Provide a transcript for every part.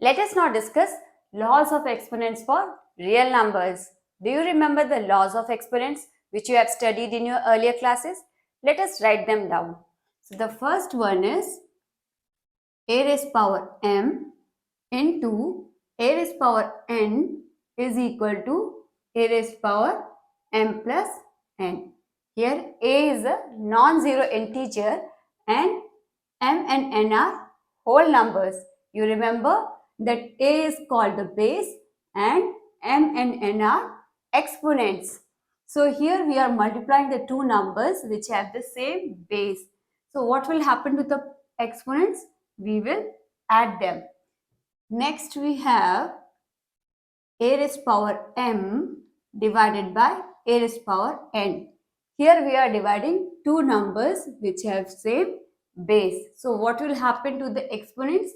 Let us now discuss laws of exponents for real numbers. Do you remember the laws of exponents which you have studied in your earlier classes? Let us write them down. So the first one is a raised power m into a raised power n is equal to a raised power m plus n. Here a is a non-zero integer and m and n are whole numbers. You remember that a is called the base and m and n are exponents. So here we are multiplying the two numbers which have the same base. So what will happen to the exponents? We will add them. Next we have a raised power m divided by a raised power n. Here we are dividing two numbers which have same base. So what will happen to the exponents?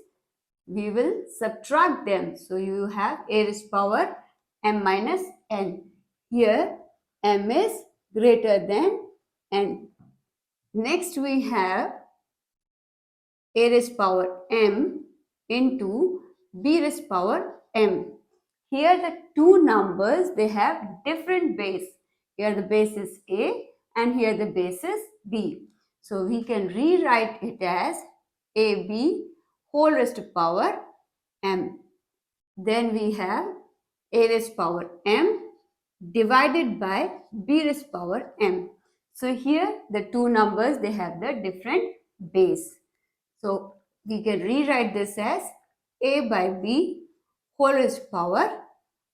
We will subtract them. So you have a raised power m minus n. Here m is greater than n. Next we have a raised power m into b raised power m. Here the two numbers, they have different base. Here the base is a and here the base is b. So we can rewrite it as ab whole raised to power m. Then we have a raised power m divided by b raised power m. So here the two numbers, they have the different base. So we can rewrite this as a by b whole raised power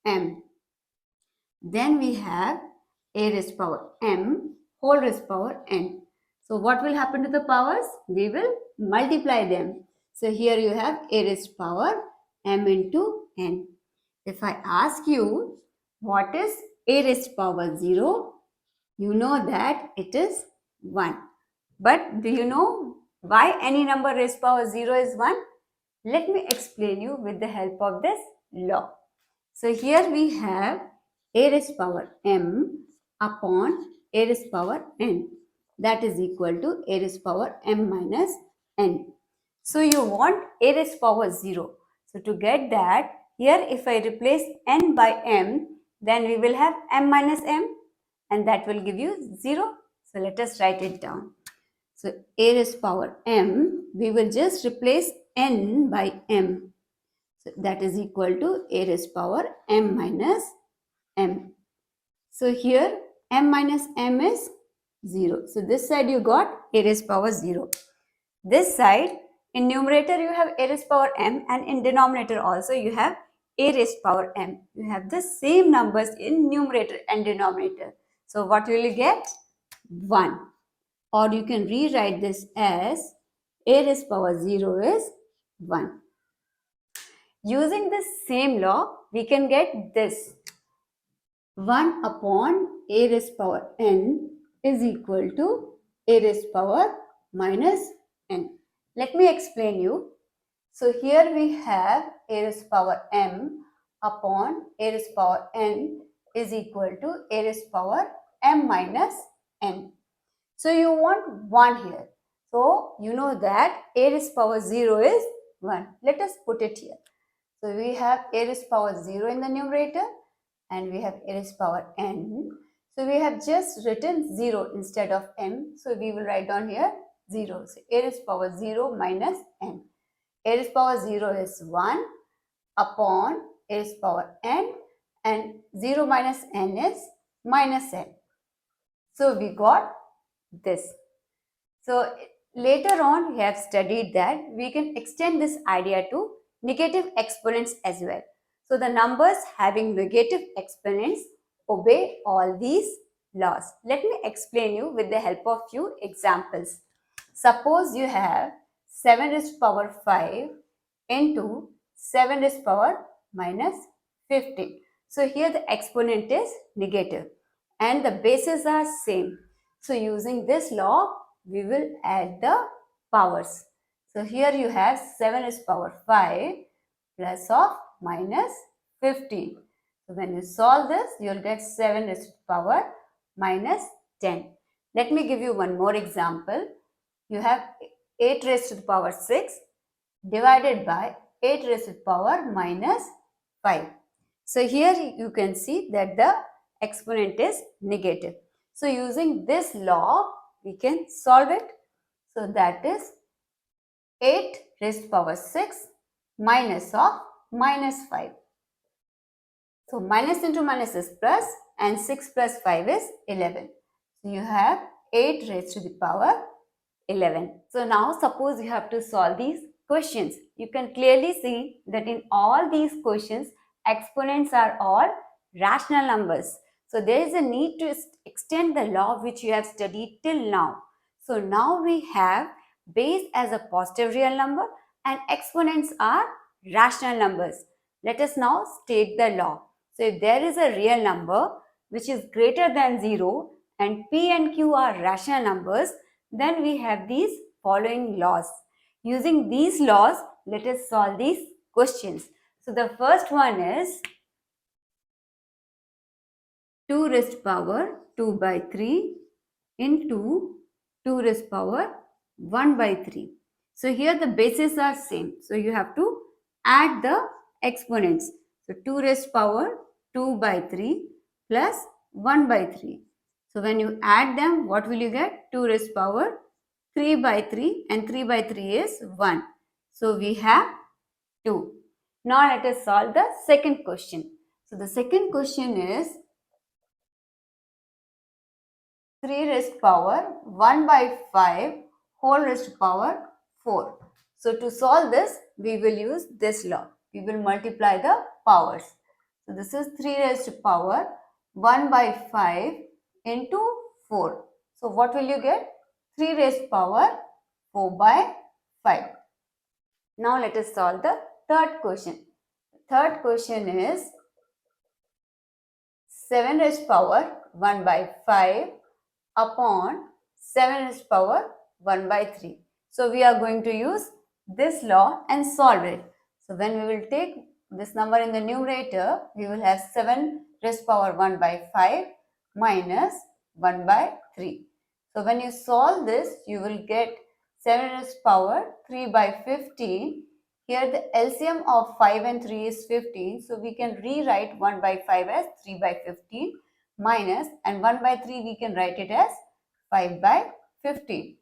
m. Then we have a raised power m whole raised power n. So what will happen to the powers? We will multiply them. So here you have a raised power m into n. If I ask you what is a raised power 0, you know that it is 1. But do you know why any number raised power 0 is 1? Let me explain you with the help of this law. So here we have a raised power m upon a raised power n. That is equal to a raised power m minus n. So you want a raised power 0. So to get that, here if I replace n by m, then we will have m minus m and that will give you 0. So let us write it down. So a raised power m, we will just replace n by m. So that is equal to a raised power m minus m. So here m minus m is 0. So this side you got a raised power 0. This side, in numerator you have a raised power m and in denominator also you have a raised power m. You have the same numbers in numerator and denominator. So what will you get? 1. Or you can rewrite this as a raised power 0 is 1. Using this same law, we can get this. 1 upon a raised power n is equal to a raised power minus n. Let me explain you. So here we have a raised power m upon a raised power n is equal to a raised power m minus n. So you want 1 here. So you know that a raised power 0 is 1. Let us put it here. So we have a raised power 0 in the numerator and we have a raised power n. So we have just written 0 instead of m. So we will write down here 0. So a raised power 0 minus n. A raised power 0 is 1 upon a raised power n and 0 minus n is minus n. So we got this. So later on we have studied that we can extend this idea to negative exponents as well. So the numbers having negative exponents obey all these laws. Let me explain you with the help of few examples. Suppose you have 7 raised power 5 into 7 raised power minus 15. So here the exponent is negative and the bases are same. So using this law, we will add the powers. So here you have 7 raised power 5 plus of minus 15. So when you solve this, you will get 7 raised to the power minus 10. Let me give you one more example. You have 8 raised to the power 6 divided by 8 raised to the power minus 5. So here you can see that the exponent is negative. So using this law, we can solve it. So that is 8 raised to the power 6 minus of minus 5. So minus into minus is plus and 6 plus 5 is 11. So you have 8 raised to the power 11. So now suppose you have to solve these questions. You can clearly see that in all these questions, exponents are all rational numbers. So there is a need to extend the law which you have studied till now. So now we have base as a positive real number and exponents are rational numbers. Let us now state the law. So if there is a real number which is greater than 0 and p and q are rational numbers, then we have these following laws. Using these laws, let us solve these questions. So the first one is 2 raised to power 2 by 3 into 2 raised to power 1 by 3. So here the bases are same. So you have to add the exponents. So 2 raised to power 2 by 3 plus 1 by 3. So when you add them, what will you get? 2 raised to power 3 by 3 and 3 by 3 is 1. So we have 2. Now let us solve the second question. So the second question is 3 raised to power 1 by 5 whole raised to power 4. So to solve this, we will use this law. We will multiply the powers. So this is 3 raised to power 1 by 5 into 4. So what will you get? 3 raised to power 4 by 5. Now let us solve the third question. Third question is 7 raised to power 1 by 5 upon 7 raised to power 1 by 3. So we are going to use this law and solve it. So when we will take this number in the numerator, we will have 7 raised to power 1 by 5 minus 1 by 3. So when you solve this, you will get 7 raised to power 3 by 15. Here the LCM of 5 and 3 is 15. So we can rewrite 1 by 5 as 3 by 15 minus, and 1 by 3 we can write it as 5 by 15.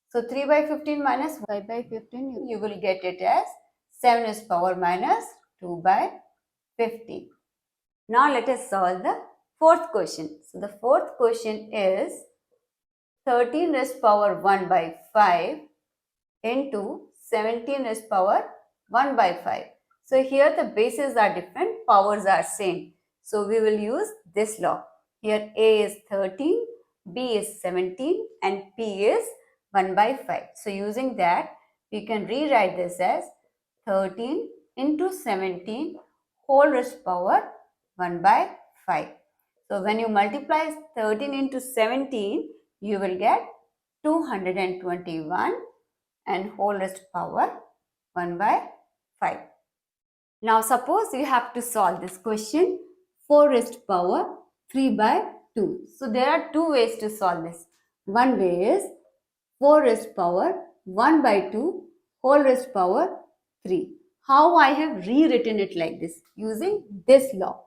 So 3 by 15 minus 5 by 15, you will get it as 7 raised to power minus 2 by 15. Now let us solve the fourth question. So the fourth question is 13 raised to power 1 by 5 into 17 raised to power 1 by 5. So here the bases are different, powers are same. So we will use this law. Here A is 13, B is 17 and P is 1 by 5. So using that, we can rewrite this as 13 into 17 whole raised to power 1 by 5. So when you multiply 13 into 17, you will get 221 and whole raised to power 1 by 5. Now suppose you have to solve this question 4 raised to power 3 by 2. So there are two ways to solve this. One way is 4 raised to power 1 by 2 whole raised to power 3. How I have rewritten it like this? Using this law.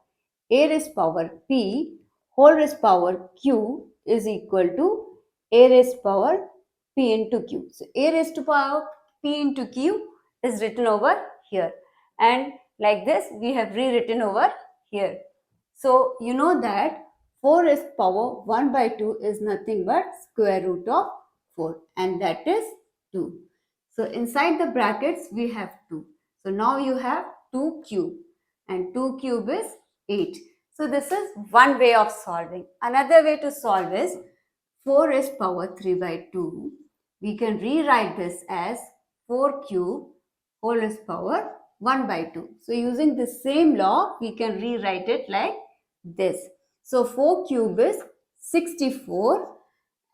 A raised to power P whole raised to power Q is equal to A raised to power P into Q. So A raised to power P into Q is written over here, and like this we have rewritten over here. So you know that 4 raised to power 1 by 2 is nothing but square root of 4, and that is 2. So inside the brackets we have 2. So now you have 2 cube and 2 cube is 8. So this is one way of solving. Another way to solve is 4 raised to power 3 by 2. We can rewrite this as 4 cube whole raised to power 1 by 2. So using the same law, we can rewrite it like this. So 4 cube is 64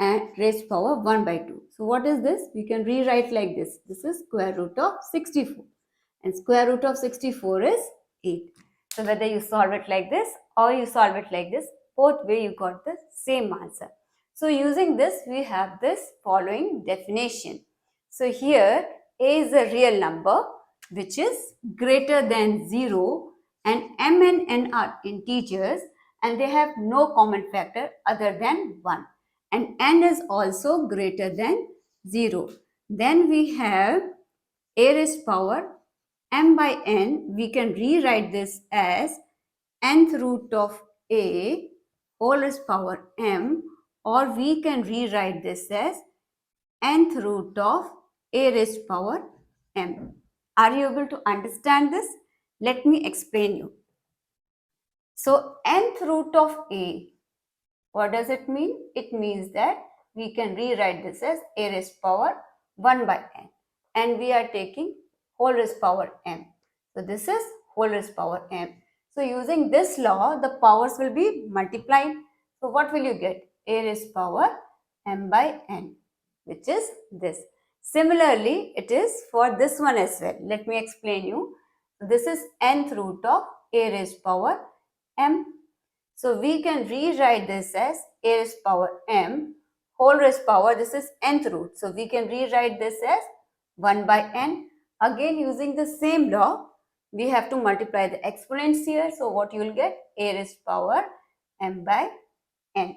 and raised to power 1 by 2. So what is this? We can rewrite like this. This is square root of 64 and square root of 64 is 8. So whether you solve it like this or you solve it like this, both way you got the same answer. So using this, we have this following definition. So here A is a real number which is greater than 0, and m and n are integers and they have no common factor other than 1, and n is also greater than 0. Then we have a raised power m by n. We can rewrite this as nth root of a whole raised power m, or we can rewrite this as nth root of a raised power m. Are you able to understand this? Let me explain you. So nth root of a, what does it mean? It means that we can rewrite this as a raised power 1 by n, and we are taking whole raised power m. So this is whole raised power m. So using this law, the powers will be multiplied. So what will you get? A raised power m by n, which is this. Similarly, it is for this one as well. Let me explain you. This is nth root of a raised power m. So we can rewrite this as a raised power m whole raised power, this is nth root. So we can rewrite this as 1 by n. Again, using the same law, we have to multiply the exponents here. So what you will get? A raised power m by n.